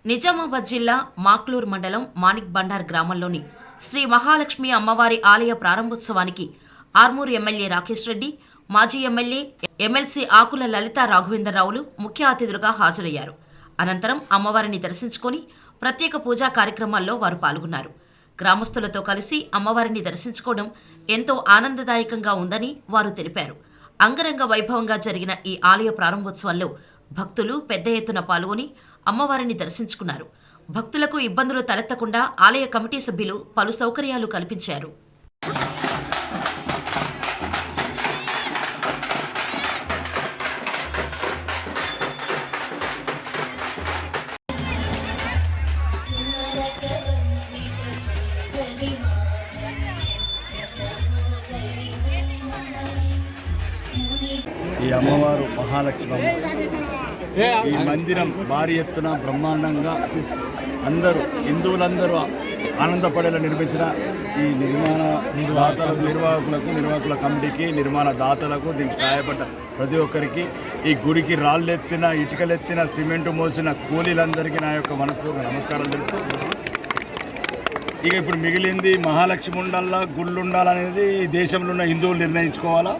నిజామాబాద్ జిల్లా మాక్లూర్ మండలం మాణిక్ బండార్ గ్రామంలోని శ్రీ మహాలక్ష్మి అమ్మవారి ఆలయ ప్రారంభోత్సవానికి ఆర్మూరు ఎమ్మెల్యే రాకేష్ రెడ్డి, మాజీ ఎమ్మెల్యే ఎమ్మెల్సీ ఆకుల లలిత రాఘవేంద్రరావులు ముఖ్య అతిథులుగా హాజరయ్యారు. అనంతరం అమ్మవారిని దర్శించుకొని ప్రత్యేక పూజా కార్యక్రమాల్లో వారు పాల్గొన్నారు. గ్రామస్తులతో కలిసి అమ్మవారిని దర్శించుకోవడం ఎంతో ఆనందదాయకంగా ఉందని వారు తెలిపారు. అంగరంగ వైభవంగా జరిగిన ఈ ఆలయ ప్రారంభోత్సవంలో భక్తులు పెద్ద ఎత్తున పాల్గొని అమ్మవారిని దర్శించుకున్నారు. భక్తులకు ఇబ్బందులు తలెత్తకుండా ఆలయ కమిటీ సభ్యులు పలు సౌకర్యాలు కల్పించారు. ఈ అమ్మవారు మహాలక్ష్మి. ఈ మందిరం భారీ ఎత్తున బ్రహ్మాండంగా అందరూ హిందువులందరూ ఆనందపడేలా నిర్మించిన ఈ నిర్వాహకుల కమిటీకి, నిర్మాణ దాతలకు, దీనికి సహాయపడ్డ ప్రతి ఒక్కరికి, ఈ గుడికి రాళ్ళెత్తిన, ఇటుకలెత్తిన, సిమెంటు మోసిన కూలీలందరికీ నా యొక్క మనస్ఫూర్తిగా నమస్కారం తెలుపుతూ, ఇక ఇప్పుడు మిగిలింది మహాలక్ష్మి ఉండాలా, గుళ్ళు ఉండాలనేది ఈ దేశంలో ఉన్న హిందువులు నిర్ణయించుకోవాలా.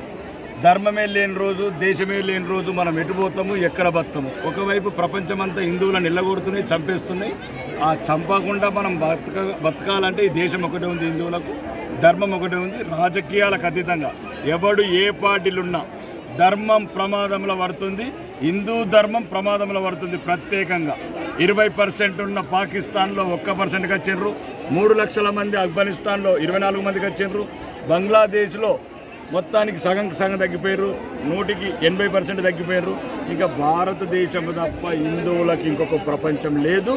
ధర్మమే లేని రోజు, దేశమే లేని రోజు మనం ఎటుపోతాము, ఎక్కడ బతాము? ఒకవైపు ప్రపంచమంతా హిందువులను నిల్లగొడుతున్నాయి, చంపేస్తున్నాయి. ఆ చంపకుండా మనం బతకాలంటే ఈ దేశం ఒకటే ఉంది, హిందువులకు ధర్మం ఒకటే ఉంది. రాజకీయాలకు అతీతంగా ఎవడు ఏ పార్టీలున్నా ధర్మం ప్రమాదంలో పడుతుంది, హిందూ ధర్మం ప్రమాదంలో పడుతుంది. ప్రత్యేకంగా 20% ఉన్న పాకిస్తాన్లో 1%కి వచ్చిండ్రు, 3 లక్షల మంది ఆఫ్ఘనిస్తాన్లో 24 మందికి వచ్చిండ్రు, బంగ్లాదేశ్లో మొత్తానికి సగం తగ్గిపోయారు, 100కి 80% తగ్గిపోయారు. ఇంకా భారతదేశం తప్ప హిందువులకు ఇంకొక ప్రపంచం లేదు.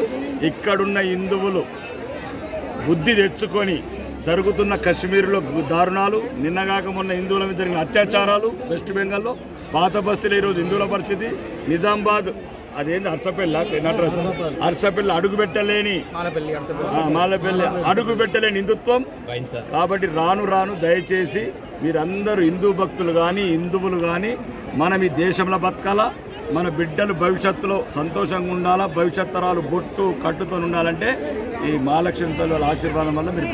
ఇక్కడున్న హిందువులు బుద్ధి తెచ్చుకొని జరుగుతున్న కశ్మీర్లో దారుణాలు, నిన్నగాక మొన్న హిందువుల మీద జరిగిన అత్యాచారాలు, వెస్ట్ బెంగాల్లో పాత బస్తీలో ఈరోజు హిందువుల పరిస్థితి, నిజామాబాద్ అదేంటి అర్సపల్లి అడుగుపెట్టలేని మాలపల్లి అడుగుపెట్టలేని హిందుత్వం. కాబట్టి రాను దయచేసి మీరందరూ హిందూ భక్తులు కానీ, హిందువులు కానీ, మనం ఈ దేశంలో బతకాలా, మన బిడ్డలు భవిష్యత్తులో సంతోషంగా ఉండాలా, భవిష్యత్ తరాలు బొట్టు కట్టుతో ఉండాలంటే ఈ మహాలక్ష్మి తల్లి ఆశీర్వాదం వల్ల మీరు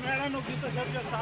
మేడం నువ్వు గీత షేర్ చేస్తా